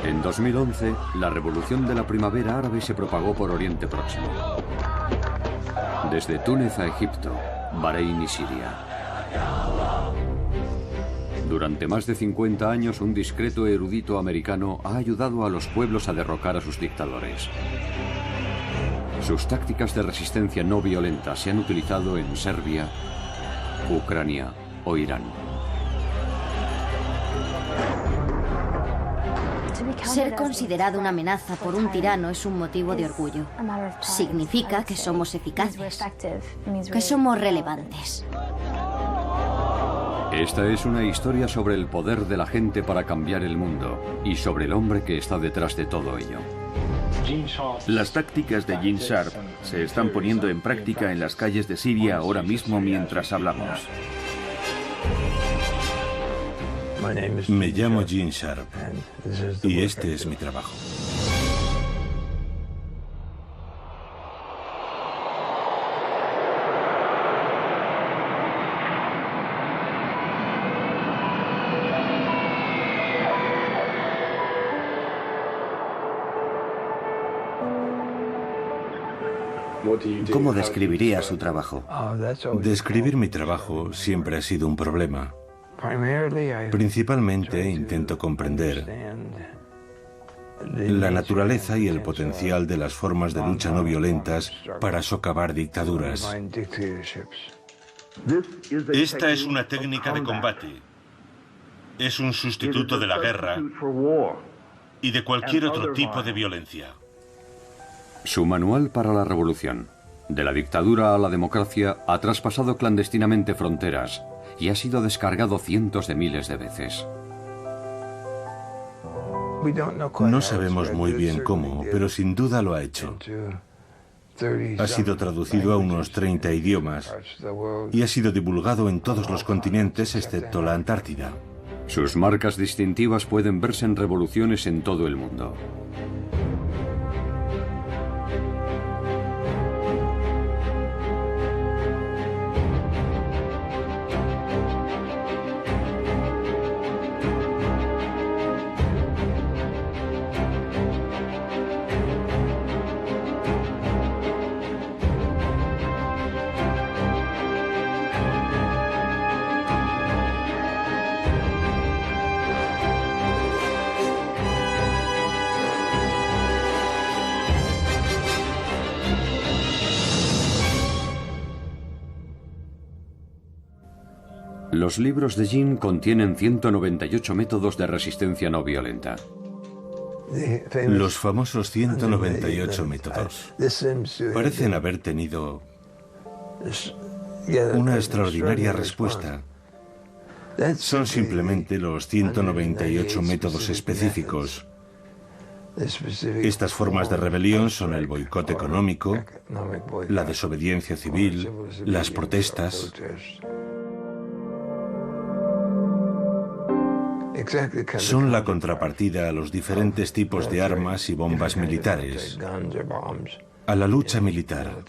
En 2011, la revolución de la primavera árabe se propagó por Oriente Próximo. Desde Túnez a Egipto, Bahrein y Siria. Durante más de 50 años, un discreto erudito americano ha ayudado a los pueblos a derrocar a sus dictadores. Sus tácticas de resistencia no violenta se han utilizado en Serbia, Ucrania o Irán. Ser considerado una amenaza por un tirano es un motivo de orgullo. Significa que somos eficaces, que somos relevantes. Esta es una historia sobre el poder de la gente para cambiar el mundo y sobre el hombre que está detrás de todo ello. Las tácticas de Gene Sharp se están poniendo en práctica en las calles de Siria ahora mismo mientras hablamos. Me llamo Gene Sharp y este es mi trabajo. ¿Cómo describiría su trabajo? Describir mi trabajo siempre ha sido un problema. Principalmente intento comprender la naturaleza y el potencial de las formas de lucha no violentas para socavar dictaduras. Esta es una técnica de combate. Es un sustituto de la guerra y de cualquier otro tipo de violencia. Su manual para la revolución, de la dictadura a la democracia, ha traspasado clandestinamente fronteras y ha sido descargado cientos de miles de veces. No sabemos muy bien cómo, pero sin duda lo ha hecho. Ha sido traducido a unos 30 idiomas y ha sido divulgado en todos los continentes excepto la Antártida. Sus marcas distintivas pueden verse en revoluciones en todo el mundo. Los libros de Gene contienen 198 métodos de resistencia no violenta. Los famosos 198 métodos parecen haber tenido una extraordinaria respuesta. Son simplemente los 198 métodos específicos. Estas formas de rebelión son el boicot económico, la desobediencia civil, las protestas. Son la contrapartida a los diferentes tipos de armas y bombas militares, a la lucha militar.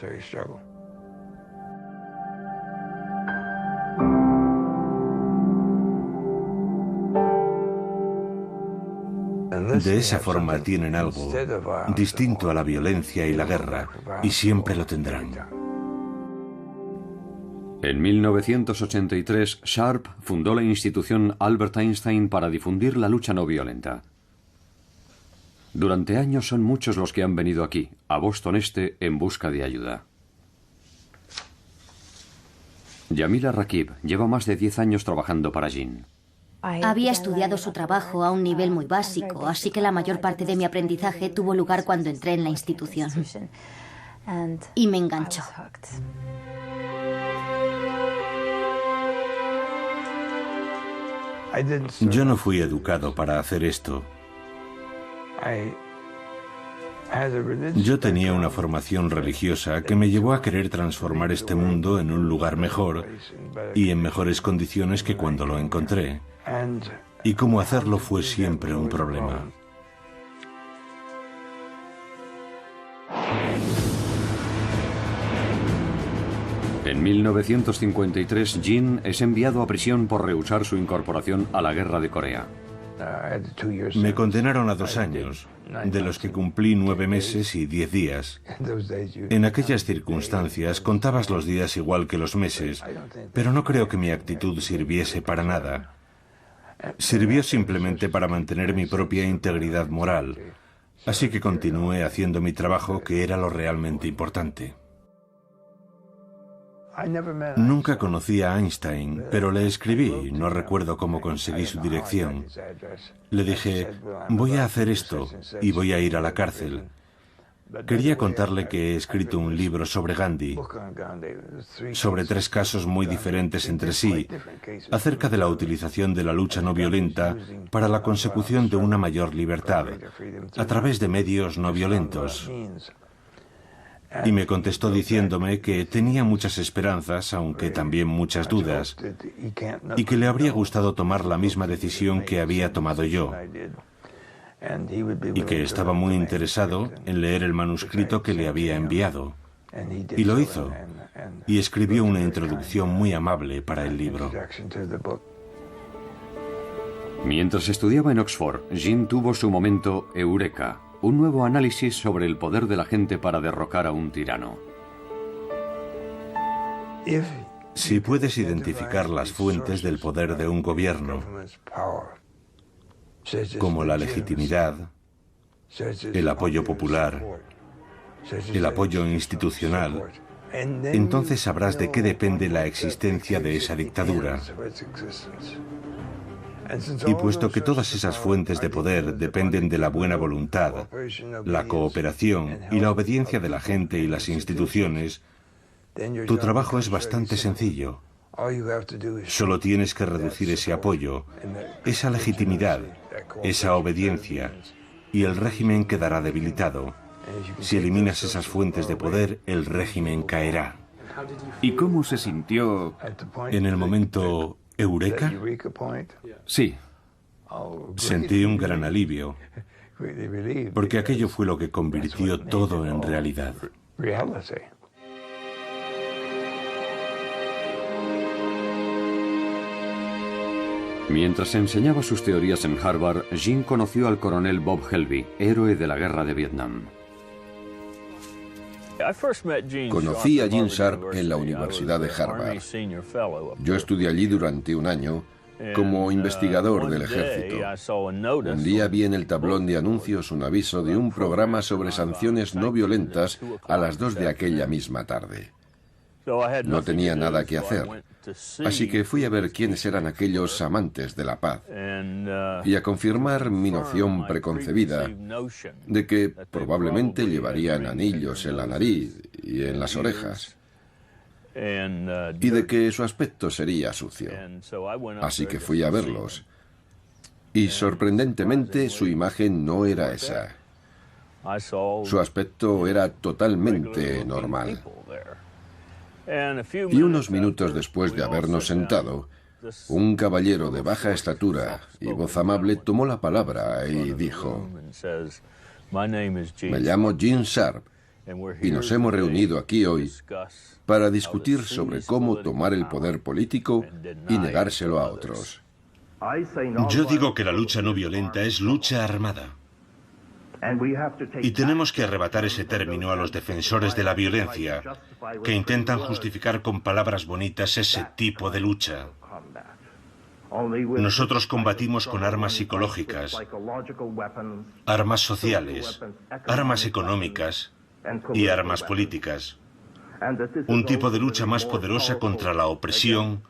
De esa forma tienen algo distinto a la violencia y la guerra, y siempre lo tendrán. En 1983, Sharp fundó la institución Albert Einstein para difundir la lucha no violenta. Durante años son muchos los que han venido aquí, a Boston Este, en busca de ayuda. Yamila Rakib lleva más de 10 años trabajando para Gene. Había estudiado su trabajo a un nivel muy básico, así que la mayor parte de mi aprendizaje tuvo lugar cuando entré en la institución. Y me enganchó. Yo no fui educado para hacer esto. Yo tenía una formación religiosa que me llevó a querer transformar este mundo en un lugar mejor y en mejores condiciones que cuando lo encontré. Y cómo hacerlo fue siempre un problema. En 1953, Gene es enviado a prisión por rehusar su incorporación a la guerra de Corea. Me condenaron a 2 años, de los que cumplí 9 meses y 10 días. En aquellas circunstancias contabas los días igual que los meses, pero no creo que mi actitud sirviese para nada. Sirvió simplemente para mantener mi propia integridad moral, así que continué haciendo mi trabajo, que era lo realmente importante. Nunca conocí a Einstein, pero le escribí, no recuerdo cómo conseguí su dirección. Le dije, voy a hacer esto y voy a ir a la cárcel. Quería contarle que he escrito un libro sobre Gandhi, sobre 3 casos muy diferentes entre sí, acerca de la utilización de la lucha no violenta para la consecución de una mayor libertad, a través de medios no violentos. Y me contestó diciéndome que tenía muchas esperanzas, aunque también muchas dudas, y que le habría gustado tomar la misma decisión que había tomado yo, y que estaba muy interesado en leer el manuscrito que le había enviado. Y lo hizo, y escribió una introducción muy amable para el libro. Mientras estudiaba en Oxford, Jean tuvo su momento eureka. Un nuevo análisis sobre el poder de la gente para derrocar a un tirano. Si puedes identificar las fuentes del poder de un gobierno, como la legitimidad, el apoyo popular, el apoyo institucional, entonces sabrás de qué depende la existencia de esa dictadura. Y puesto que todas esas fuentes de poder dependen de la buena voluntad, la cooperación y la obediencia de la gente y las instituciones, tu trabajo es bastante sencillo. Solo tienes que reducir ese apoyo, esa legitimidad, esa obediencia, y el régimen quedará debilitado. Si eliminas esas fuentes de poder, el régimen caerá. ¿Y cómo se sintió En el momento eureka? Sí. Sentí un gran alivio, porque aquello fue lo que convirtió todo en realidad. Mientras enseñaba sus teorías en Harvard, Jean conoció al coronel Bob Helby, héroe de la guerra de Vietnam. Conocí a Gene Sharp en la Universidad de Harvard. Yo estudié allí durante un año como investigador del ejército. Un día vi en el tablón de anuncios un aviso de un programa sobre sanciones no violentas a las 2 de aquella misma tarde. No tenía nada que hacer, así que fui a ver quiénes eran aquellos amantes de la paz y a confirmar mi noción preconcebida de que probablemente llevarían anillos en la nariz y en las orejas y de que su aspecto sería sucio. Así que fui a verlos y sorprendentemente su imagen no era esa. Su aspecto era totalmente normal. Y unos minutos después de habernos sentado, un caballero de baja estatura y voz amable tomó la palabra y dijo: me llamo Gene Sharp y nos hemos reunido aquí hoy para discutir sobre cómo tomar el poder político y negárselo a otros. Yo digo que la lucha no violenta es lucha armada. Y tenemos que arrebatar ese término a los defensores de la violencia, que intentan justificar con palabras bonitas ese tipo de lucha. Nosotros combatimos con armas psicológicas, armas sociales, armas económicas y armas políticas. Un tipo de lucha más poderosa contra la opresión,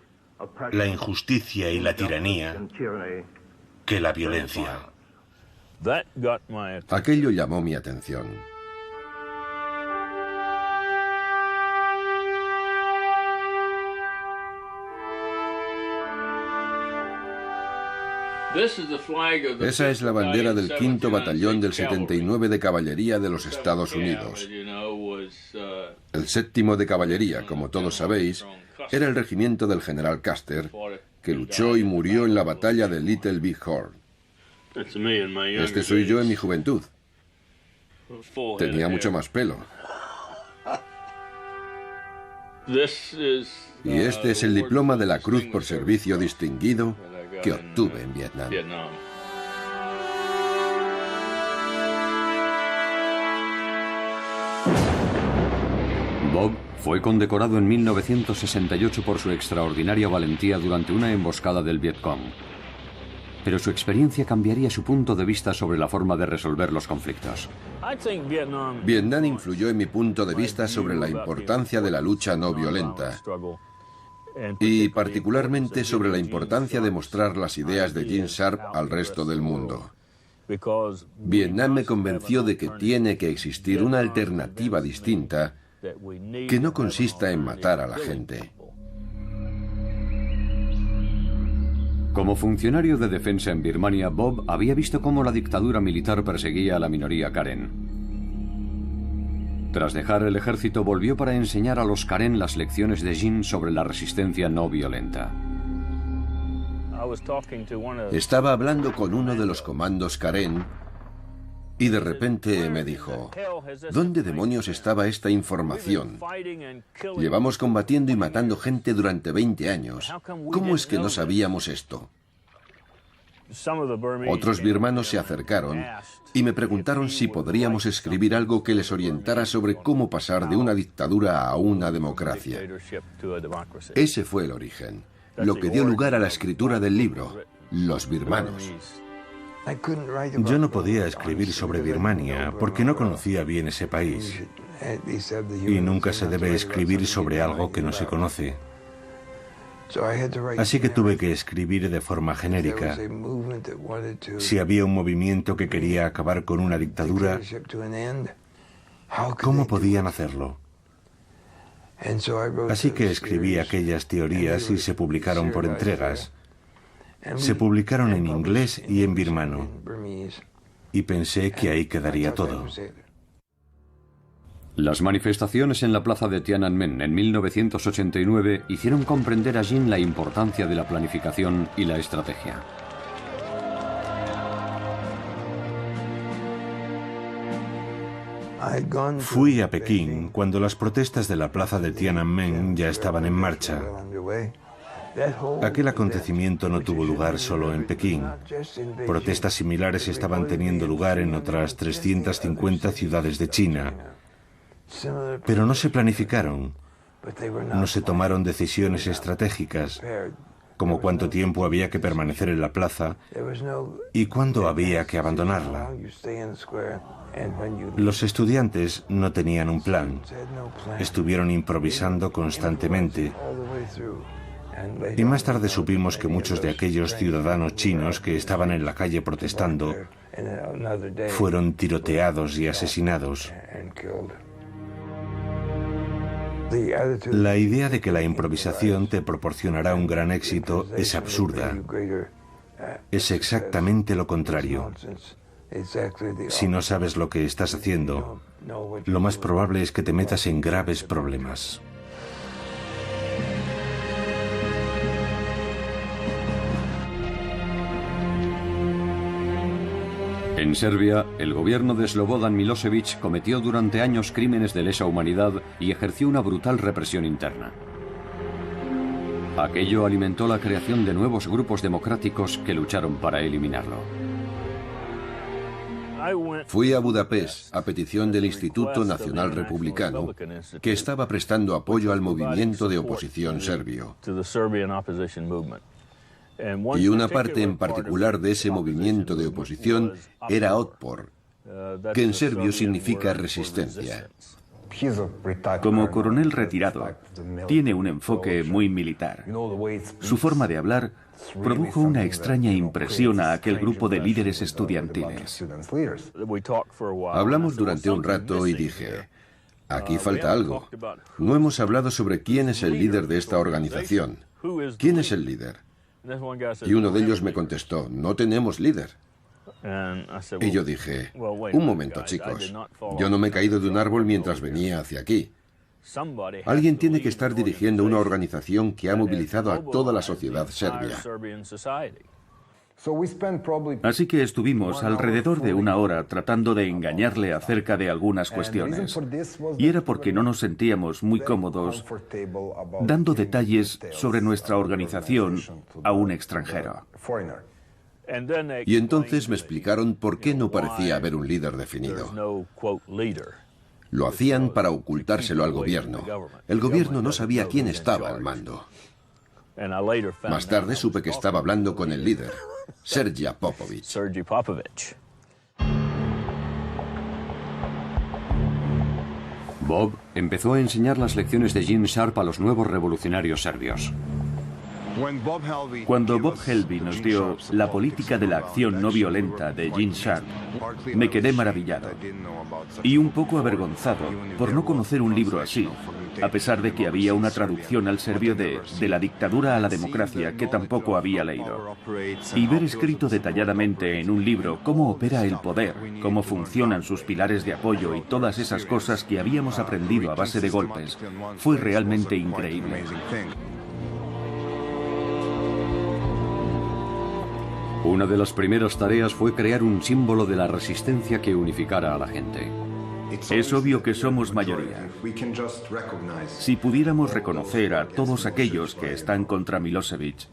la injusticia y la tiranía que la violencia. Aquello llamó mi atención. Esa es la bandera del 5º Batallón del 79 de Caballería de los Estados Unidos. El 7º de Caballería, como todos sabéis, era el regimiento del general Custer, que luchó y murió en la batalla de Little Big Horn. Este soy yo en mi juventud. Tenía mucho más pelo. Y este es el diploma de la Cruz por Servicio Distinguido que obtuve en Vietnam. Bob fue condecorado en 1968 por su extraordinaria valentía durante una emboscada del Vietcong. Pero su experiencia cambiaría su punto de vista sobre la forma de resolver los conflictos. Vietnam influyó en mi punto de vista sobre la importancia de la lucha no violenta y particularmente sobre la importancia de mostrar las ideas de Gene Sharp al resto del mundo. Vietnam me convenció de que tiene que existir una alternativa distinta que no consista en matar a la gente. Como funcionario de defensa en Birmania, Bob había visto cómo la dictadura militar perseguía a la minoría Karen. Tras dejar el ejército, volvió para enseñar a los Karen las lecciones de Gene sobre la resistencia no violenta. Estaba hablando con uno de los comandos Karen y de repente me dijo: ¿dónde demonios estaba esta información? Llevamos combatiendo y matando gente durante 20 años. ¿Cómo es que no sabíamos esto? Otros birmanos se acercaron y me preguntaron si podríamos escribir algo que les orientara sobre cómo pasar de una dictadura a una democracia. Ese fue el origen, lo que dio lugar a la escritura del libro, Los birmanos. Yo no podía escribir sobre Birmania porque no conocía bien ese país. Y nunca se debe escribir sobre algo que no se conoce. Así que tuve que escribir de forma genérica. Si había un movimiento que quería acabar con una dictadura, ¿cómo podían hacerlo? Así que escribí aquellas teorías y se publicaron por entregas. Se publicaron en inglés y en birmano. Y pensé que ahí quedaría todo. Las manifestaciones en la plaza de Tiananmen en 1989 hicieron comprender a Gene la importancia de la planificación y la estrategia. Fui a Pekín cuando las protestas de la plaza de Tiananmen ya estaban en marcha. Aquel acontecimiento no tuvo lugar solo en Pekín. Protestas similares estaban teniendo lugar en otras 350 ciudades de China. Pero no se planificaron, no se tomaron decisiones estratégicas, como cuánto tiempo había que permanecer en la plaza y cuándo había que abandonarla. Los estudiantes no tenían un plan, estuvieron improvisando constantemente. Y más tarde supimos que muchos de aquellos ciudadanos chinos que estaban en la calle protestando fueron tiroteados y asesinados. La idea de que la improvisación te proporcionará un gran éxito es absurda. Es exactamente lo contrario. Si no sabes lo que estás haciendo, lo más probable es que te metas en graves problemas. En Serbia, el gobierno de Slobodan Milosevic cometió durante años crímenes de lesa humanidad y ejerció una brutal represión interna. Aquello alimentó la creación de nuevos grupos democráticos que lucharon para eliminarlo. Fui a Budapest a petición del Instituto Nacional Republicano, que estaba prestando apoyo al movimiento de oposición serbio. Y una parte en particular de ese movimiento de oposición era Otpor, que en serbio significa resistencia. Como coronel retirado, tiene un enfoque muy militar. Su forma de hablar produjo una extraña impresión a aquel grupo de líderes estudiantiles. Hablamos durante un rato y dije: aquí falta algo. No hemos hablado sobre quién es el líder de esta organización. ¿Quién es el líder? Y uno de ellos me contestó: no tenemos líder. Y yo dije: un momento, chicos, yo no me he caído de un árbol mientras venía hacia aquí. Alguien tiene que estar dirigiendo una organización que ha movilizado a toda la sociedad serbia. Así que estuvimos alrededor de una hora tratando de engañarle acerca de algunas cuestiones. Y era porque no nos sentíamos muy cómodos dando detalles sobre nuestra organización a un extranjero. Y entonces me explicaron por qué no parecía haber un líder definido. Lo hacían para ocultárselo al gobierno. El gobierno no sabía quién estaba al mando. Más tarde supe que estaba hablando con el líder, Sergei Popovich. Bob empezó a enseñar las lecciones de Gene Sharp a los nuevos revolucionarios serbios. Cuando Bob Helby nos dio La política de la acción no violenta de Gene Sharp, me quedé maravillado y un poco avergonzado por no conocer un libro así, a pesar de que había una traducción al serbio de la dictadura a la democracia que tampoco había leído. Y ver escrito detalladamente en un libro cómo opera el poder, cómo funcionan sus pilares de apoyo y todas esas cosas que habíamos aprendido a base de golpes, fue realmente increíble. Una de las primeras tareas fue crear un símbolo de la resistencia que unificara a la gente. Es obvio que somos mayoría. Si pudiéramos reconocer a todos aquellos que están contra Milosevic,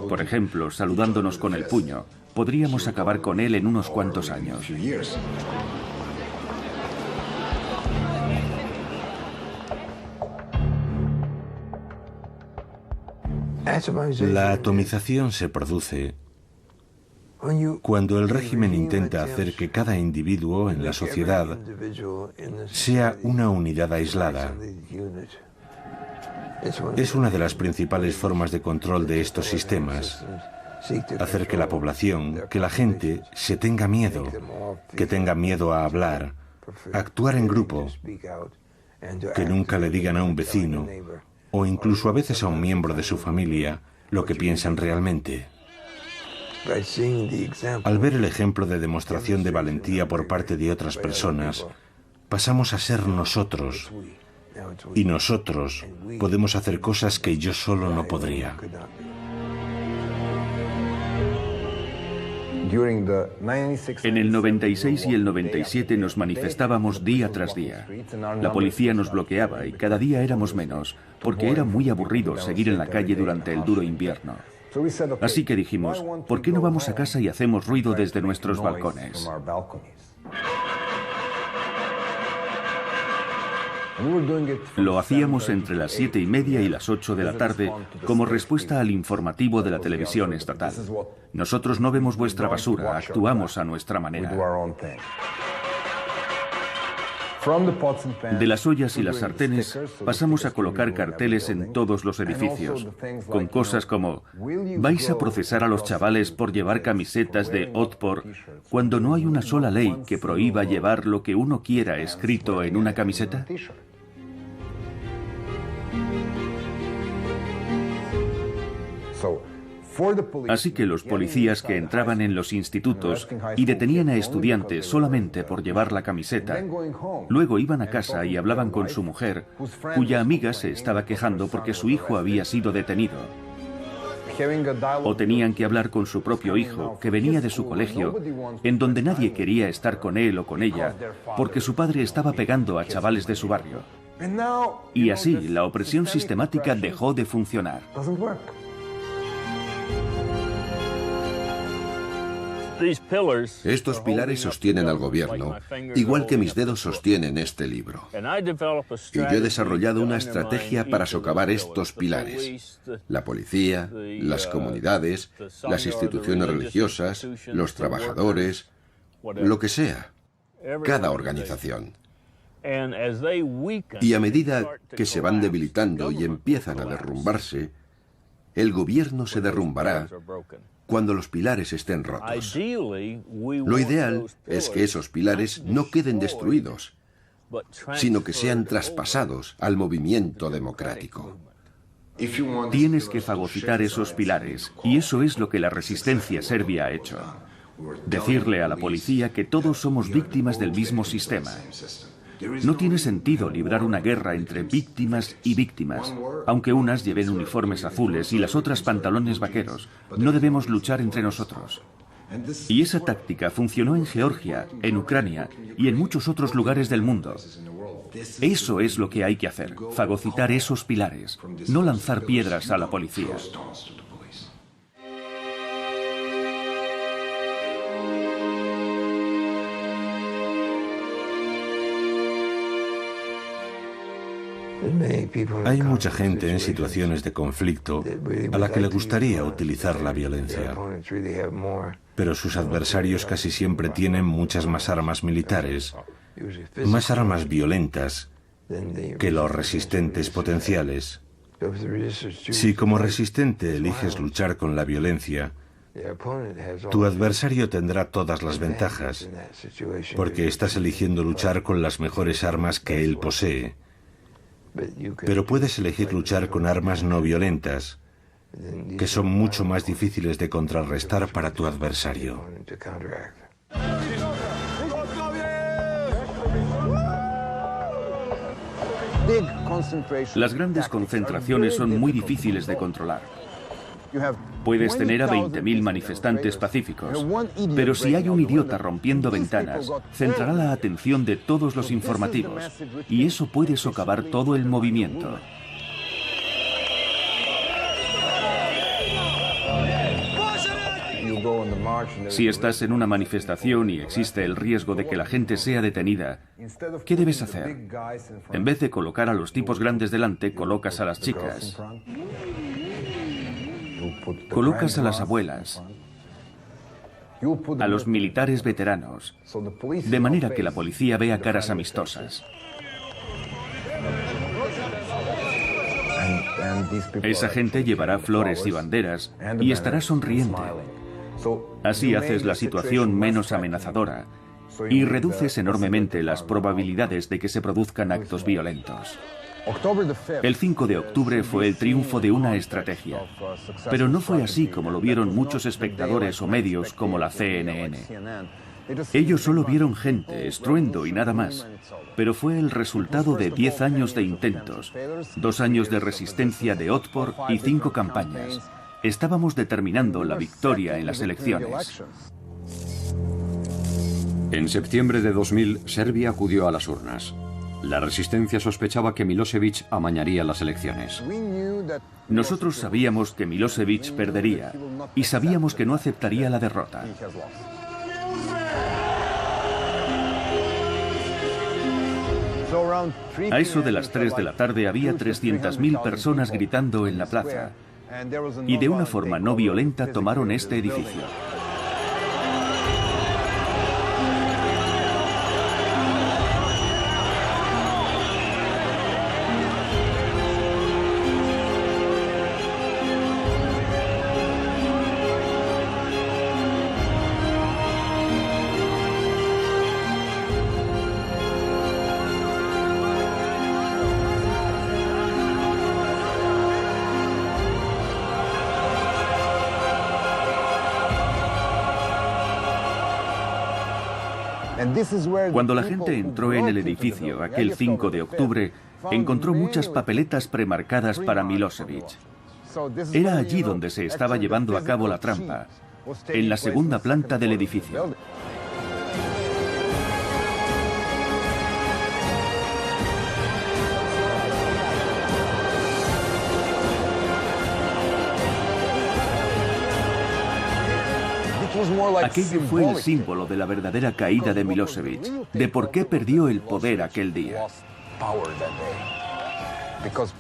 por ejemplo, saludándonos con el puño, podríamos acabar con él en unos cuantos años. La atomización se produce cuando el régimen intenta hacer que cada individuo en la sociedad sea una unidad aislada. Es una de las principales formas de control de estos sistemas. Hacer que la población, que la gente, se tenga miedo, que tenga miedo a hablar, a actuar en grupo, que nunca le digan a un vecino o incluso a veces a un miembro de su familia lo que piensan realmente. Al ver el ejemplo de demostración de valentía por parte de otras personas, pasamos a ser nosotros. Y nosotros podemos hacer cosas que yo solo no podría. En el 96 y el 97 nos manifestábamos día tras día. La policía nos bloqueaba y cada día éramos menos, porque era muy aburrido seguir en la calle durante el duro invierno. Así que dijimos, ¿por qué no vamos a casa y hacemos ruido desde nuestros balcones? Lo hacíamos entre las 7:30 y las 8 de la tarde como respuesta al informativo de la televisión estatal. Nosotros no vemos vuestra basura, actuamos a nuestra manera. De las ollas y las sartenes pasamos a colocar carteles en todos los edificios, con cosas como «¿Vais a procesar a los chavales por llevar camisetas de Otpor cuando no hay una sola ley que prohíba llevar lo que uno quiera escrito en una camiseta?» Así que los policías que entraban en los institutos y detenían a estudiantes solamente por llevar la camiseta, luego iban a casa y hablaban con su mujer, cuya amiga se estaba quejando porque su hijo había sido detenido. O tenían que hablar con su propio hijo, que venía de su colegio, en donde nadie quería estar con él o con ella, porque su padre estaba pegando a chavales de su barrio. Y así, la opresión sistemática dejó de funcionar. Estos pilares sostienen al gobierno, igual que mis dedos sostienen este libro. Y yo he desarrollado una estrategia para socavar estos pilares. La policía, las comunidades, las instituciones religiosas, los trabajadores, lo que sea, cada organización. Y a medida que se van debilitando y empiezan a derrumbarse, el gobierno se derrumbará cuando los pilares estén rotos. Lo ideal es que esos pilares no queden destruidos, sino que sean traspasados al movimiento democrático. Tienes que fagocitar esos pilares, y eso es lo que la resistencia serbia ha hecho. Decirle a la policía que todos somos víctimas del mismo sistema. No tiene sentido librar una guerra entre víctimas y víctimas, aunque unas lleven uniformes azules y las otras pantalones vaqueros. No debemos luchar entre nosotros. Y esa táctica funcionó en Georgia, en Ucrania y en muchos otros lugares del mundo. Eso es lo que hay que hacer, fagocitar esos pilares, no lanzar piedras a la policía. Hay mucha gente en situaciones de conflicto a la que le gustaría utilizar la violencia, pero sus adversarios casi siempre tienen muchas más armas militares, más armas violentas que los resistentes potenciales. Si como resistente eliges luchar con la violencia, tu adversario tendrá todas las ventajas, porque estás eligiendo luchar con las mejores armas que él posee. Pero puedes elegir luchar con armas no violentas, que son mucho más difíciles de contrarrestar para tu adversario. Las grandes concentraciones son muy difíciles de controlar. Puedes tener a 20.000 manifestantes pacíficos, pero si hay un idiota rompiendo ventanas, centrará la atención de todos los informativos, y eso puede socavar todo el movimiento. Si estás en una manifestación y existe el riesgo de que la gente sea detenida, ¿qué debes hacer? En vez de colocar a los tipos grandes delante, colocas a las chicas. Colocas a las abuelas, a los militares veteranos, de manera que la policía vea caras amistosas. Esa gente llevará flores y banderas y estará sonriente. Así haces la situación menos amenazadora y reduces enormemente las probabilidades de que se produzcan actos violentos. El 5 de octubre fue el triunfo de una estrategia, pero no fue así como lo vieron muchos espectadores o medios como la CNN. Ellos solo vieron gente, estruendo y nada más, pero fue el resultado de 10 años de intentos, 2 años de resistencia de Otpor y 5 campañas. Estábamos determinando la victoria en las elecciones. En septiembre de 2000, Serbia acudió a las urnas. La resistencia sospechaba que Milosevic amañaría las elecciones. Nosotros sabíamos que Milosevic perdería y sabíamos que no aceptaría la derrota. A eso de las 3 de la tarde había 300.000 personas gritando en la plaza y de una forma no violenta tomaron este edificio. Cuando la gente entró en el edificio aquel 5 de octubre, encontró muchas papeletas premarcadas para Milosevic. Era allí donde se estaba llevando a cabo la trampa, en la segunda planta del edificio. Aquello fue el símbolo de la verdadera caída de Milosevic, de por qué perdió el poder aquel día.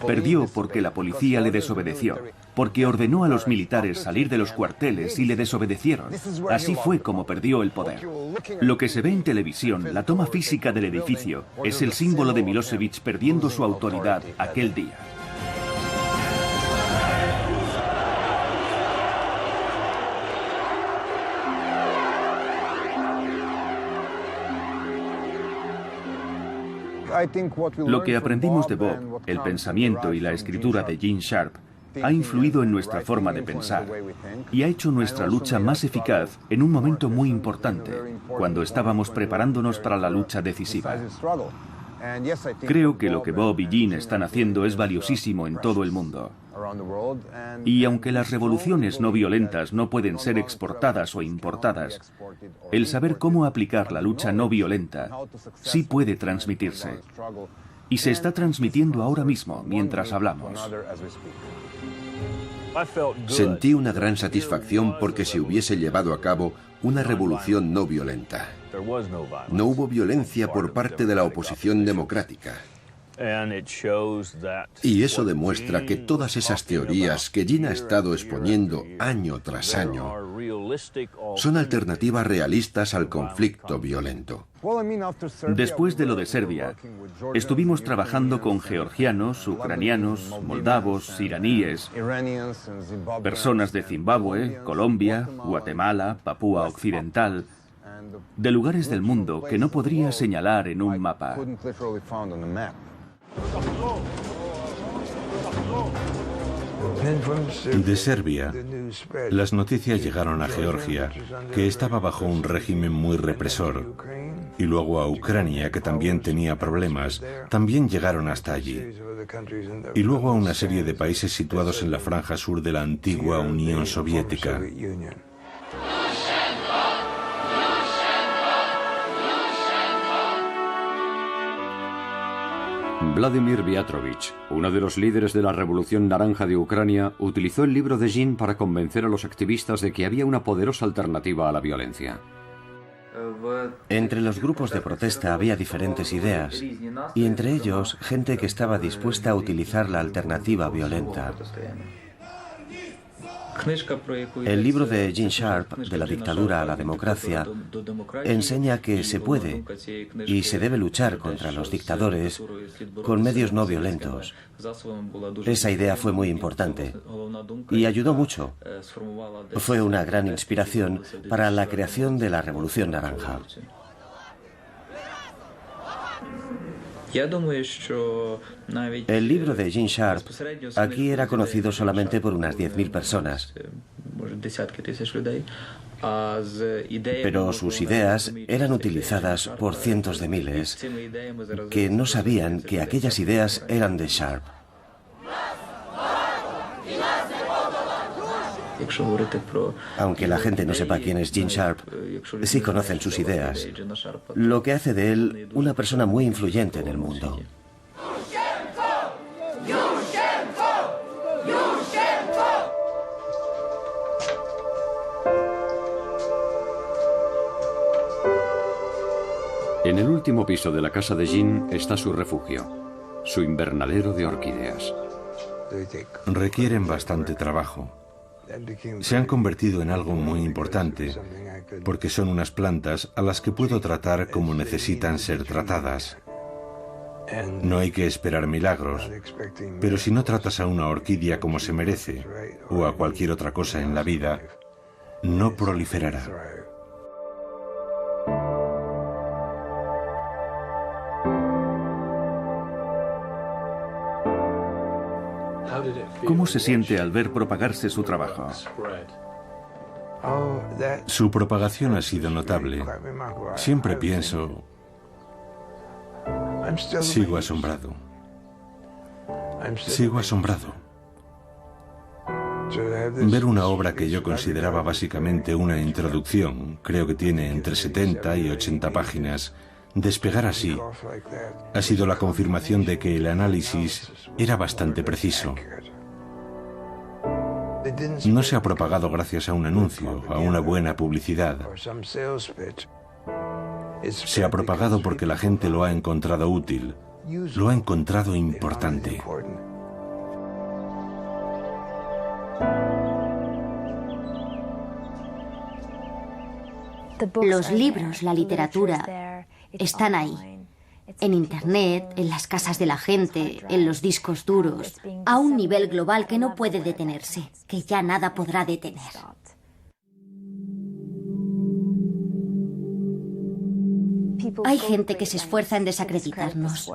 Perdió porque la policía le desobedeció, porque ordenó a los militares salir de los cuarteles y le desobedecieron. Así fue como perdió el poder. Lo que se ve en televisión, la toma física del edificio, es el símbolo de Milosevic perdiendo su autoridad aquel día. Lo que aprendimos de Bob, el pensamiento y la escritura de Gene Sharp, ha influido en nuestra forma de pensar y ha hecho nuestra lucha más eficaz en un momento muy importante, cuando estábamos preparándonos para la lucha decisiva. Creo que lo que Bob y Gene están haciendo es valiosísimo en todo el mundo. Y aunque las revoluciones no violentas no pueden ser exportadas o importadas, el saber cómo aplicar la lucha no violenta sí puede transmitirse. Y se está transmitiendo ahora mismo, mientras hablamos. Sentí una gran satisfacción porque se hubiese llevado a cabo una revolución no violenta. No hubo violencia por parte de la oposición democrática. Y eso demuestra que todas esas teorías que Jean ha estado exponiendo año tras año son alternativas realistas al conflicto violento. Después de lo de Serbia, estuvimos trabajando con georgianos, ucranianos, moldavos, iraníes, personas de Zimbabue, Colombia, Guatemala, Papúa Occidental, de lugares del mundo que no podría señalar en un mapa. De Serbia, las noticias llegaron a Georgia, que estaba bajo un régimen muy represor, y luego a Ucrania, que también tenía problemas, también llegaron hasta allí, y luego a una serie de países situados en la franja sur de la antigua Unión Soviética. Vladimir Viatrovich, uno de los líderes de la Revolución Naranja de Ucrania, utilizó el libro de Jean para convencer a los activistas de que había una poderosa alternativa a la violencia. Entre los grupos de protesta había diferentes ideas, y entre ellos gente que estaba dispuesta a utilizar la alternativa violenta. El libro de Gene Sharp, De la dictadura a la democracia, enseña que se puede y se debe luchar contra los dictadores con medios no violentos. Esa idea fue muy importante y ayudó mucho. Fue una gran inspiración para la creación de la Revolución Naranja. El libro de Gene Sharp aquí era conocido solamente por unas 10.000 personas, pero sus ideas eran utilizadas por cientos de miles que no sabían que aquellas ideas eran de Sharp. Aunque la gente no sepa quién es Gene Sharp, sí conocen sus ideas, lo que hace de él una persona muy influyente en el mundo. En el último piso de la casa de Jean está su refugio, su invernadero de orquídeas. Requieren bastante trabajo. Se han convertido en algo muy importante, porque son unas plantas a las que puedo tratar como necesitan ser tratadas. No hay que esperar milagros, pero si no tratas a una orquídea como se merece, o a cualquier otra cosa en la vida, no proliferará. ¿Cómo se siente al ver propagarse su trabajo? Su propagación ha sido notable. Siempre pienso, sigo asombrado. Sigo asombrado. Ver una obra que yo consideraba básicamente una introducción, creo que tiene entre 70 y 80 páginas, despegar así ha sido la confirmación de que el análisis era bastante preciso. No se ha propagado gracias a un anuncio, a una buena publicidad. Se ha propagado porque la gente lo ha encontrado útil, lo ha encontrado importante. Los libros, la literatura, están ahí. En Internet, en las casas de la gente, en los discos duros, a un nivel global que no puede detenerse, que ya nada podrá detener. Hay gente que se esfuerza en desacreditarnos.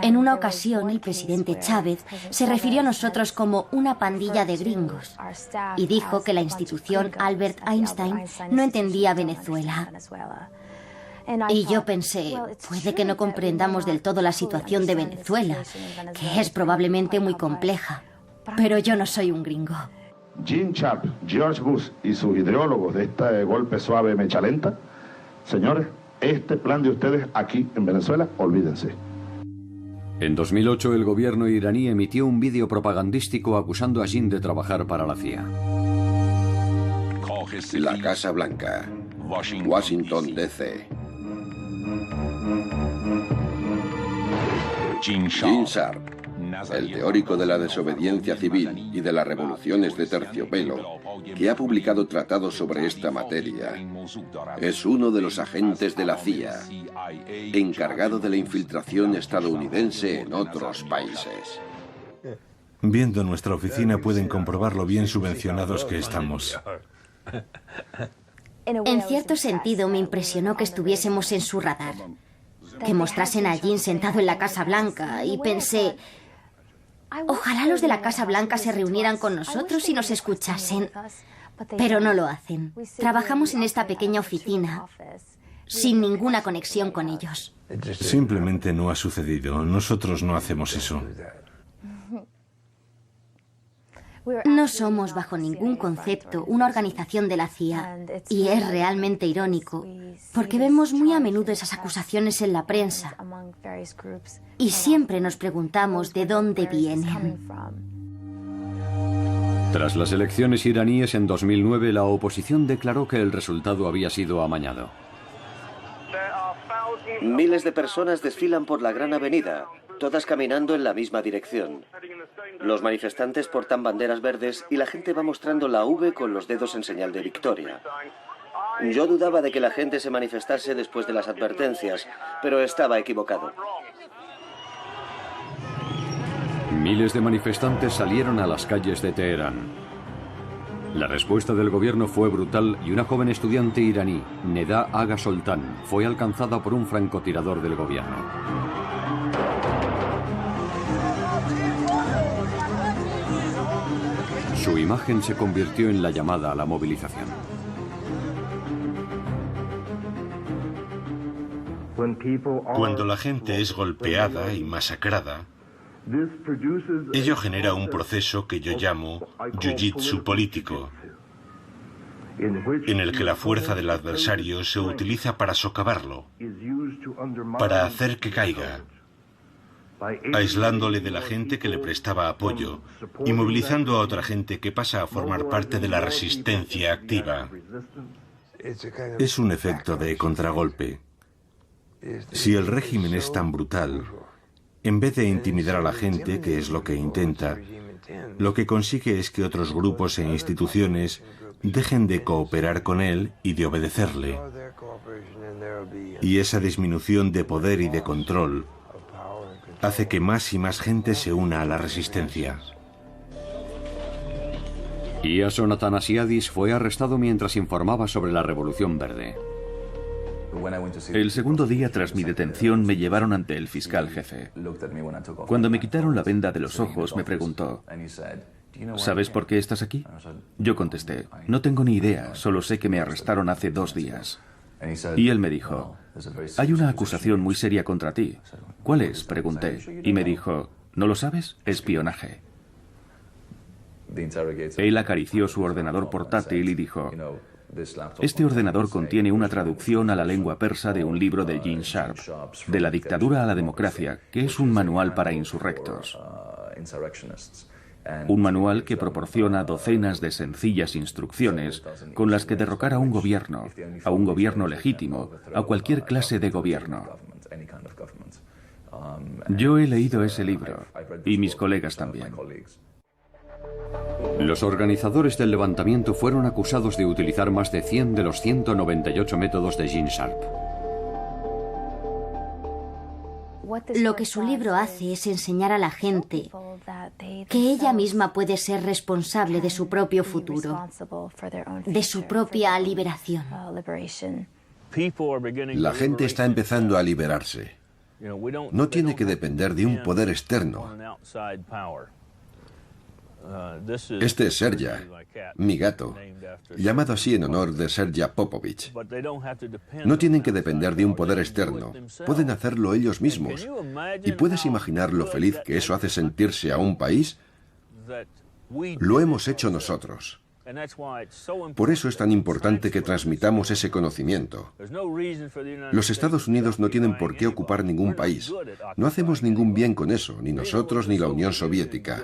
En una ocasión, el presidente Chávez se refirió a nosotros como una pandilla de gringos y dijo que la institución Albert Einstein no entendía Venezuela. Y yo pensé, puede que no comprendamos del todo la situación de Venezuela, que es probablemente muy compleja, pero yo no soy un gringo. Gene Sharp, George Bush y sus ideólogos de este golpe suave mecha lenta, señores, este plan de ustedes aquí en Venezuela, olvídense. En 2008 el gobierno iraní emitió un vídeo propagandístico acusando a Jean de trabajar para la CIA. La Casa Blanca, Washington, D.C. Gene Sharp, el teórico de la desobediencia civil y de las revoluciones de terciopelo, que ha publicado tratados sobre esta materia, es uno de los agentes de la CIA, encargado de la infiltración estadounidense en otros países. Viendo nuestra oficina pueden comprobar lo bien subvencionados que estamos. En cierto sentido me impresionó que estuviésemos en su radar, que mostrasen a Gene sentado en la Casa Blanca, y pensé, ojalá los de la Casa Blanca se reunieran con nosotros y nos escuchasen, pero no lo hacen. Trabajamos en esta pequeña oficina, sin ninguna conexión con ellos. Simplemente no ha sucedido. Nosotros no hacemos eso. No somos bajo ningún concepto una organización de la CIA, y es realmente irónico, porque vemos muy a menudo esas acusaciones en la prensa, y siempre nos preguntamos de dónde vienen. Tras las elecciones iraníes en 2009, la oposición declaró que el resultado había sido amañado. Miles de personas desfilan por la Gran Avenida, todas caminando en la misma dirección. Los manifestantes portan banderas verdes y la gente va mostrando la V con los dedos en señal de victoria. Yo dudaba de que la gente se manifestase después de las advertencias, pero estaba equivocado. Miles de manifestantes salieron a las calles de Teherán. La respuesta del gobierno fue brutal y una joven estudiante iraní, Neda Aga Soltan, fue alcanzada por un francotirador del gobierno. Su imagen se convirtió en la llamada a la movilización. Cuando la gente es golpeada y masacrada, ello genera un proceso que yo llamo jiu-jitsu político, en el que la fuerza del adversario se utiliza para socavarlo, para hacer que caiga, aislándole de la gente que le prestaba apoyo y movilizando a otra gente que pasa a formar parte de la resistencia activa. Es un efecto de contragolpe. Si el régimen es tan brutal, en vez de intimidar a la gente, que es lo que intenta, lo que consigue es que otros grupos e instituciones dejen de cooperar con él y de obedecerle. Y esa disminución de poder y de control hace que más y más gente se una a la resistencia. Iason Athanasiadis fue arrestado mientras informaba sobre la Revolución Verde. El segundo día tras mi detención me llevaron ante el fiscal jefe. Cuando me quitaron la venda de los ojos me preguntó, ¿sabes por qué estás aquí? Yo contesté, no tengo ni idea, solo sé que me arrestaron hace 2 días. Y él me dijo, hay una acusación muy seria contra ti. ¿Cuál es?, pregunté. Y me dijo, ¿no lo sabes? Espionaje. Él acarició su ordenador portátil y dijo, este ordenador contiene una traducción a la lengua persa de un libro de Gene Sharp, De la dictadura a la democracia, que es un manual para insurrectos. Un manual que proporciona docenas de sencillas instrucciones con las que derrocar a un gobierno legítimo, a cualquier clase de gobierno. Yo he leído ese libro, y mis colegas también. Los organizadores del levantamiento fueron acusados de utilizar más de 100 de los 198 métodos de Gene Sharp. Lo que su libro hace es enseñar a la gente que ella misma puede ser responsable de su propio futuro, de su propia liberación. La gente está empezando a liberarse. No tiene que depender de un poder externo. Este es Serja, mi gato, llamado así en honor de Serja Popovich. No tienen que depender de un poder externo, pueden hacerlo ellos mismos. ¿Y puedes imaginar lo feliz que eso hace sentirse a un país? Lo hemos hecho nosotros. Por eso es tan importante que transmitamos ese conocimiento. Los Estados Unidos no tienen por qué ocupar ningún país. No hacemos ningún bien con eso, ni nosotros ni la Unión Soviética.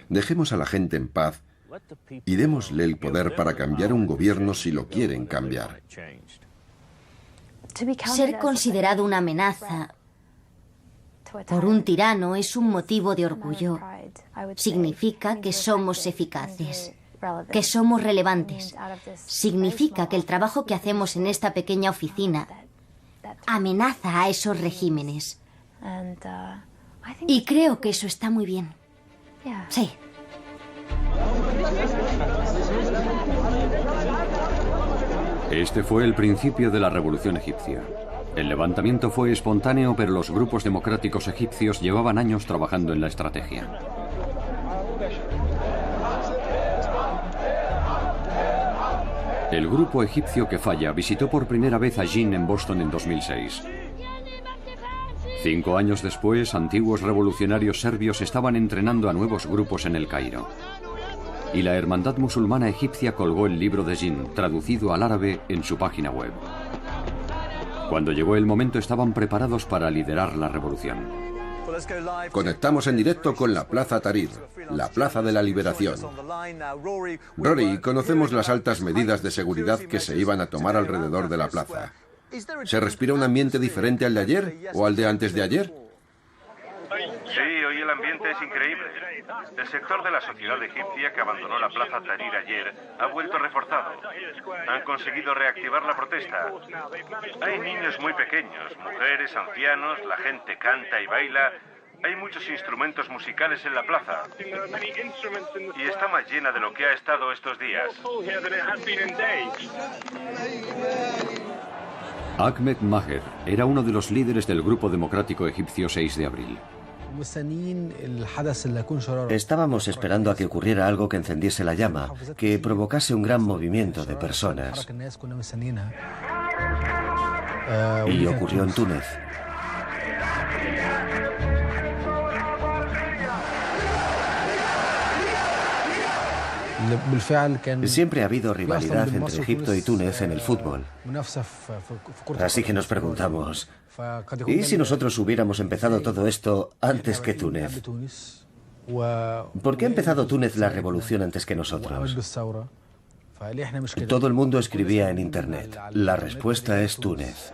Dejemos a la gente en paz y démosle el poder para cambiar un gobierno si lo quieren cambiar. Ser considerado una amenaza por un tirano es un motivo de orgullo. Significa que somos eficaces, que somos relevantes. Significa que el trabajo que hacemos en esta pequeña oficina amenaza a esos regímenes. Y creo que eso está muy bien. Sí. Este fue el principio de la revolución egipcia. El levantamiento fue espontáneo, pero los grupos democráticos egipcios llevaban años trabajando en la estrategia. El grupo egipcio que falla visitó por primera vez a Jin en Boston en 2006. 5 años después, antiguos revolucionarios serbios estaban entrenando a nuevos grupos en El Cairo. Y la Hermandad Musulmana Egipcia colgó el libro de Jin, traducido al árabe, en su página web. Cuando llegó el momento, estaban preparados para liderar la revolución. Conectamos en directo con la Plaza Tahrir, la Plaza de la Liberación. Rory, conocemos las altas medidas de seguridad que se iban a tomar alrededor de la plaza. ¿Se respira un ambiente diferente al de ayer o al de antes de ayer? Sí, hoy el ambiente es increíble. El sector de la sociedad egipcia que abandonó la Plaza Tahrir ayer ha vuelto reforzado. Han conseguido reactivar la protesta. Hay niños muy pequeños, mujeres, ancianos, la gente canta y baila. Hay muchos instrumentos musicales en la plaza. Y está más llena de lo que ha estado estos días. Ahmed Maher era uno de los líderes del Grupo Democrático Egipcio 6 de abril. Estábamos esperando a que ocurriera algo que encendiese la llama, que provocase un gran movimiento de personas. Y ocurrió en Túnez. Siempre ha habido rivalidad entre Egipto y Túnez en el fútbol. Así que nos preguntamos, ¿y si nosotros hubiéramos empezado todo esto antes que Túnez? ¿Por qué ha empezado Túnez la revolución antes que nosotros? Todo el mundo escribía en Internet. La respuesta es Túnez.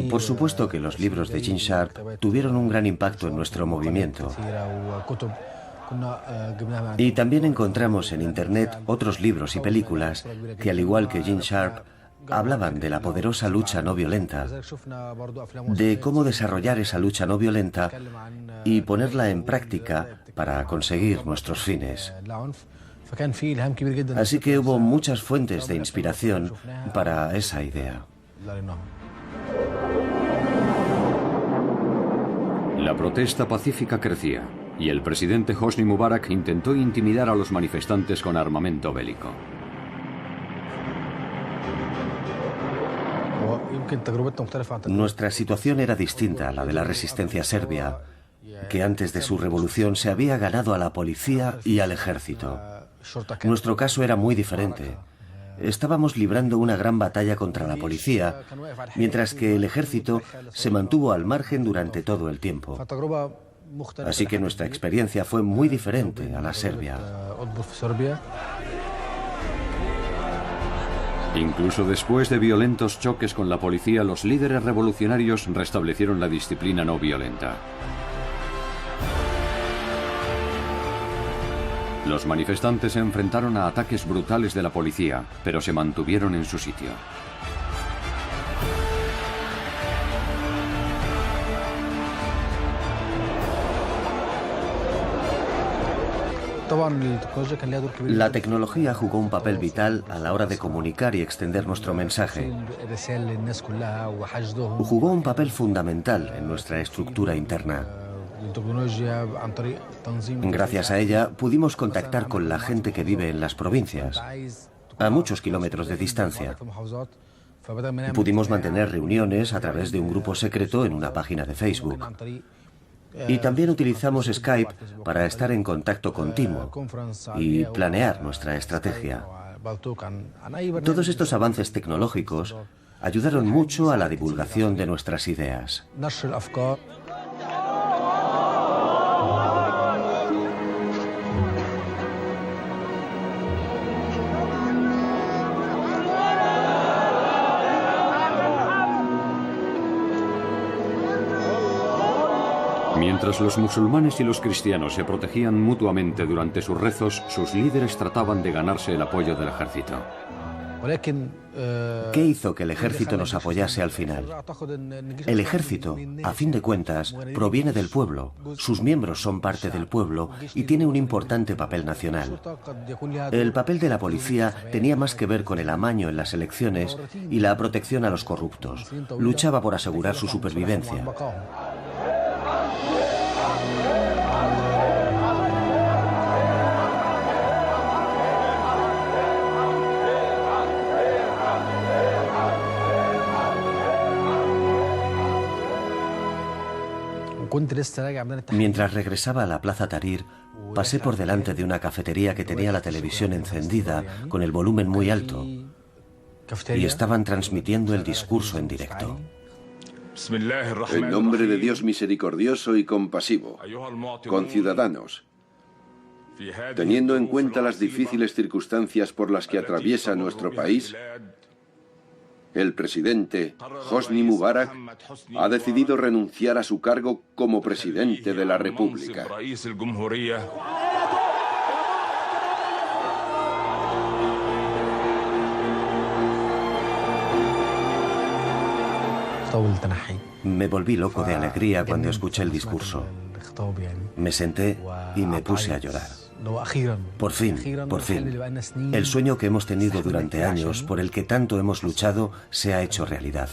Por supuesto que los libros de Gene Sharp tuvieron un gran impacto en nuestro movimiento. Y también encontramos en Internet otros libros y películas que, al igual que Gene Sharp, hablaban de la poderosa lucha no violenta, de cómo desarrollar esa lucha no violenta y ponerla en práctica para conseguir nuestros fines. Así que hubo muchas fuentes de inspiración para esa idea. La protesta pacífica crecía y el presidente Hosni Mubarak intentó intimidar a los manifestantes con armamento bélico. Nuestra situación era distinta a la de la resistencia serbia, que antes de su revolución se había ganado a la policía y al ejército. Nuestro caso era muy diferente. Estábamos librando una gran batalla contra la policía, mientras que el ejército se mantuvo al margen durante todo el tiempo. Así que nuestra experiencia fue muy diferente a la serbia. Incluso después de violentos choques con la policía, los líderes revolucionarios restablecieron la disciplina no violenta. Los manifestantes se enfrentaron a ataques brutales de la policía, pero se mantuvieron en su sitio. La tecnología jugó un papel vital a la hora de comunicar y extender nuestro mensaje. Jugó un papel fundamental en nuestra estructura interna. Gracias a ella pudimos contactar con la gente que vive en las provincias, a muchos kilómetros de distancia. Pudimos mantener reuniones a través de un grupo secreto en una página de Facebook. Y también utilizamos Skype para estar en contacto continuo y planear nuestra estrategia. Todos estos avances tecnológicos ayudaron mucho a la divulgación de nuestras ideas. Mientras los musulmanes y los cristianos se protegían mutuamente durante sus rezos, sus líderes trataban de ganarse el apoyo del ejército. ¿Qué hizo que el ejército nos apoyase al final? El ejército, a fin de cuentas, proviene del pueblo. Sus miembros son parte del pueblo y tiene un importante papel nacional. El papel de la policía tenía más que ver con el amaño en las elecciones y la protección a los corruptos. Luchaba por asegurar su supervivencia. Mientras regresaba a la Plaza Tahrir, pasé por delante de una cafetería que tenía la televisión encendida con el volumen muy alto y estaban transmitiendo el discurso en directo. En nombre de Dios misericordioso y compasivo, conciudadanos, teniendo en cuenta las difíciles circunstancias por las que atraviesa nuestro país, el presidente Hosni Mubarak ha decidido renunciar a su cargo como presidente de la República. Me volví loco de alegría cuando escuché el discurso. Me senté y me puse a llorar. Por fin, el sueño que hemos tenido durante años, por el que tanto hemos luchado, se ha hecho realidad.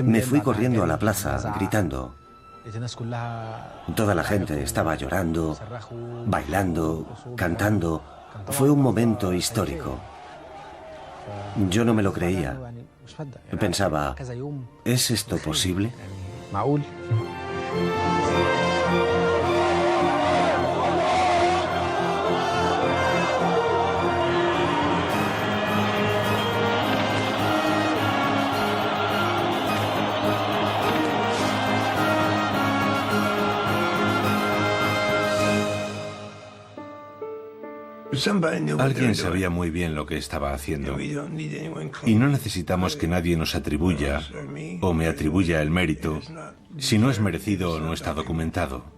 Me fui corriendo a la plaza, gritando. Toda la gente estaba llorando, bailando, cantando. Fue un momento histórico. Yo no me lo creía. Pensaba, ¿es esto posible? Alguien sabía muy bien lo que estaba haciendo. Y no necesitamos que nadie nos atribuya o me atribuya el mérito si no es merecido o no está documentado.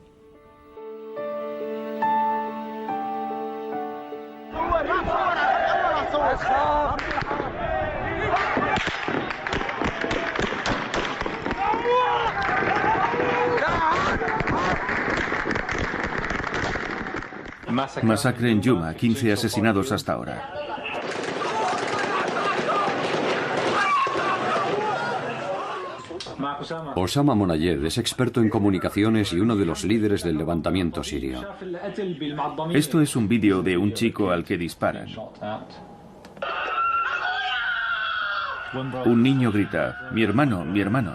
Masacre en Yuma, 15 asesinados hasta ahora. Osama Monayed es experto en comunicaciones y uno de los líderes del levantamiento sirio. Esto es un vídeo de un chico al que disparan. Un niño grita, "Mi hermano, mi hermano".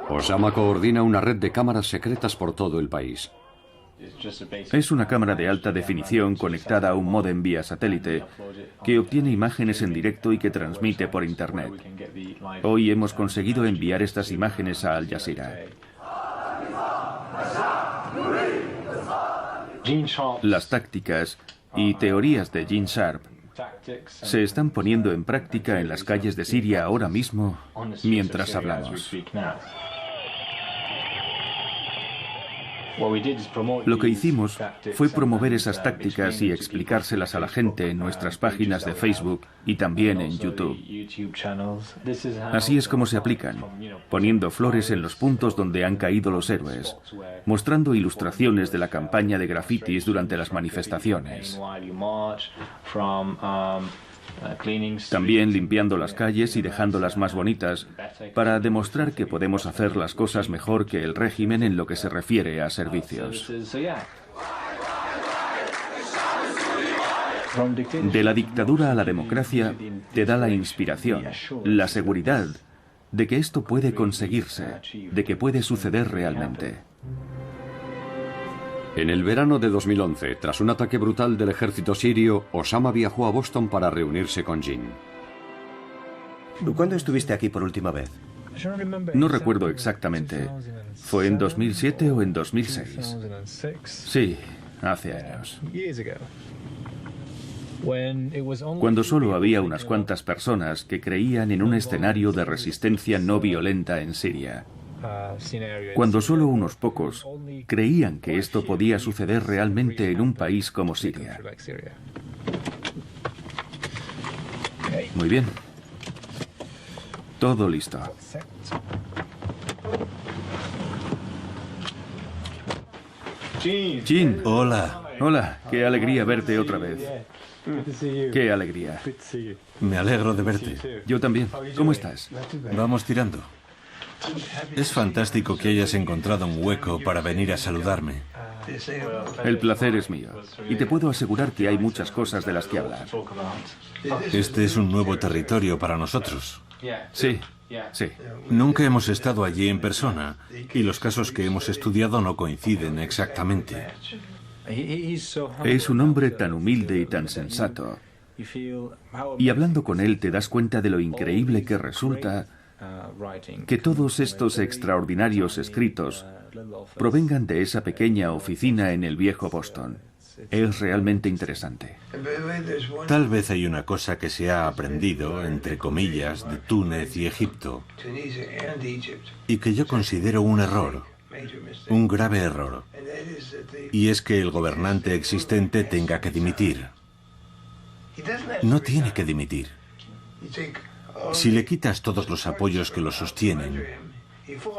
Osama coordina una red de cámaras secretas por todo el país. Es una cámara de alta definición conectada a un módem vía satélite que obtiene imágenes en directo y que transmite por Internet. Hoy hemos conseguido enviar estas imágenes a Al Jazeera. Las tácticas y teorías de Gene Sharp se están poniendo en práctica en las calles de Siria ahora mismo mientras hablamos. Lo que hicimos fue promover esas tácticas y explicárselas a la gente en nuestras páginas de Facebook y también en YouTube. Así es como se aplican, poniendo flores en los puntos donde han caído los héroes, mostrando ilustraciones de la campaña de grafitis durante las manifestaciones. También limpiando las calles y dejándolas más bonitas para demostrar que podemos hacer las cosas mejor que el régimen en lo que se refiere a servicios. De la dictadura a la democracia te da la inspiración, la seguridad de que esto puede conseguirse, de que puede suceder realmente. En el verano de 2011, tras un ataque brutal del ejército sirio, Osama viajó a Boston para reunirse con Gene. ¿Cuándo estuviste aquí por última vez? No recuerdo exactamente. ¿Fue en 2007 o en 2006? Sí, hace años. Cuando solo había unas cuantas personas que creían en un escenario de resistencia no violenta en Siria. cuando solo unos pocos creían que esto podía suceder realmente en un país como Siria. Muy bien. Todo listo. Jin. Hola. Hola, qué alegría verte otra vez. Qué alegría. Me alegro de verte. Yo también. ¿Cómo estás? Vamos tirando. Es fantástico que hayas encontrado un hueco para venir a saludarme. El placer es mío. Y te puedo asegurar que hay muchas cosas de las que hablar. Este es un nuevo territorio para nosotros. Sí, sí. Nunca hemos estado allí en persona y los casos que hemos estudiado no coinciden exactamente. Es un hombre tan humilde y tan sensato. Y hablando con él te das cuenta de lo increíble que resulta que todos estos extraordinarios escritos provengan de esa pequeña oficina en el viejo Boston. Es realmente interesante. Tal vez hay una cosa que se ha aprendido, entre comillas, de Túnez y Egipto, y que yo considero un error, un grave error, y es que el gobernante existente tenga que dimitir. No tiene que dimitir. Si le quitas todos los apoyos que lo sostienen,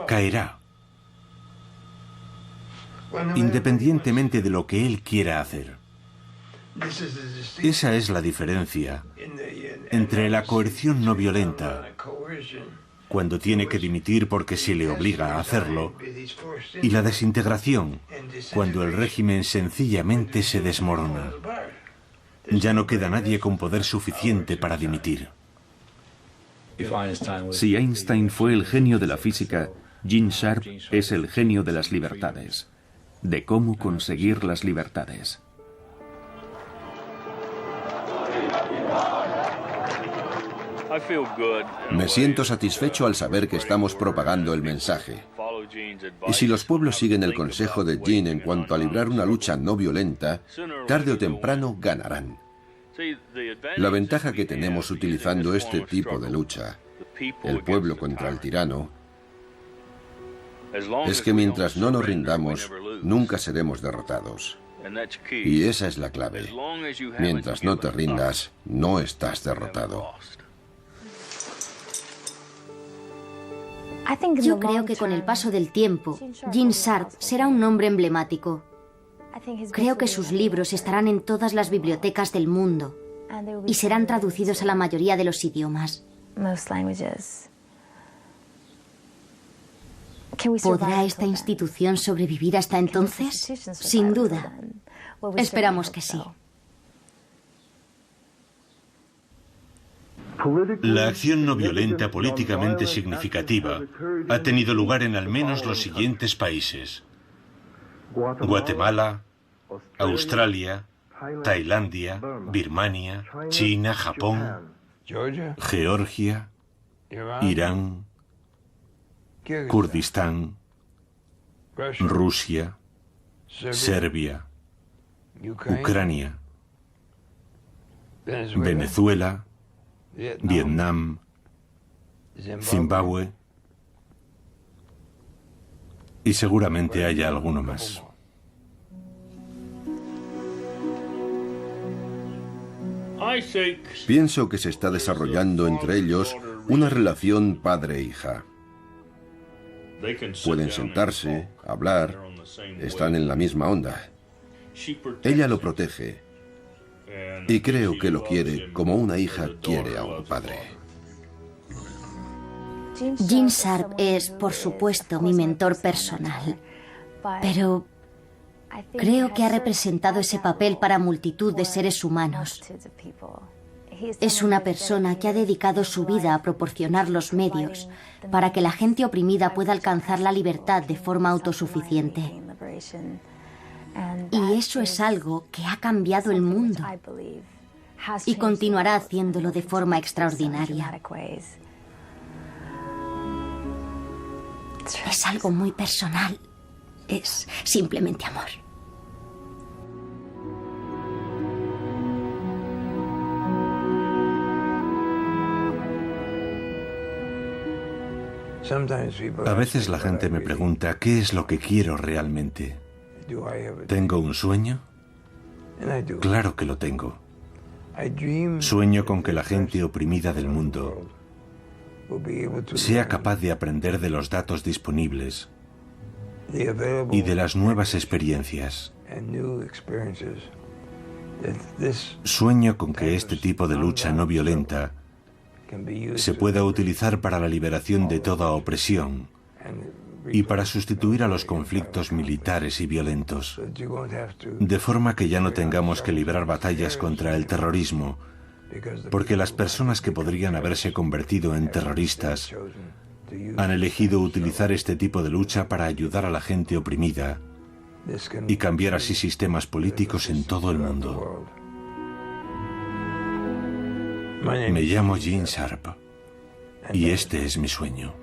caerá. Independientemente de lo que él quiera hacer. Esa es la diferencia entre la coerción no violenta, cuando tiene que dimitir porque se le obliga a hacerlo, y la desintegración, cuando el régimen sencillamente se desmorona. Ya no queda nadie con poder suficiente para dimitir. Si Einstein fue el genio de la física, Gene Sharp es el genio de las libertades, de cómo conseguir las libertades. Me siento satisfecho al saber que estamos propagando el mensaje. Y si los pueblos siguen el consejo de Gene en cuanto a librar una lucha no violenta, tarde o temprano ganarán. La ventaja que tenemos utilizando este tipo de lucha, el pueblo contra el tirano, es que mientras no nos rindamos, nunca seremos derrotados. Y esa es la clave. Mientras no te rindas, no estás derrotado. Yo creo que con el paso del tiempo, Gene Sharp será un nombre emblemático. Creo que sus libros estarán en todas las bibliotecas del mundo y serán traducidos a la mayoría de los idiomas. ¿Podrá esta institución sobrevivir hasta entonces? Sin duda. Esperamos que sí. La acción no violenta políticamente significativa ha tenido lugar en al menos los siguientes países: Guatemala, Australia, Tailandia, Birmania, China, Japón, Georgia, Irán, Kurdistán, Rusia, Serbia, Ucrania, Venezuela, Vietnam, Zimbabue y seguramente haya alguno más. Pienso que se está desarrollando entre ellos una relación padre-hija. Pueden sentarse, hablar, están en la misma onda. Ella lo protege y creo que lo quiere como una hija quiere a un padre. Gene Sharp es, por supuesto, mi mentor personal, pero creo que ha representado ese papel para multitud de seres humanos. Es una persona que ha dedicado su vida a proporcionar los medios para que la gente oprimida pueda alcanzar la libertad de forma autosuficiente. Y eso es algo que ha cambiado el mundo y continuará haciéndolo de forma extraordinaria. Es algo muy personal. Es simplemente amor. A veces la gente me pregunta, ¿qué es lo que quiero realmente? ¿Tengo un sueño? Claro que lo tengo. Sueño con que la gente oprimida del mundo sea capaz de aprender de los datos disponibles y de las nuevas experiencias. Sueño con que este tipo de lucha no violenta se pueda utilizar para la liberación de toda opresión y para sustituir a los conflictos militares y violentos, de forma que ya no tengamos que librar batallas contra el terrorismo, porque las personas que podrían haberse convertido en terroristas han elegido utilizar este tipo de lucha para ayudar a la gente oprimida y cambiar así sistemas políticos en todo el mundo. Me llamo Gene Sharp y este es mi sueño.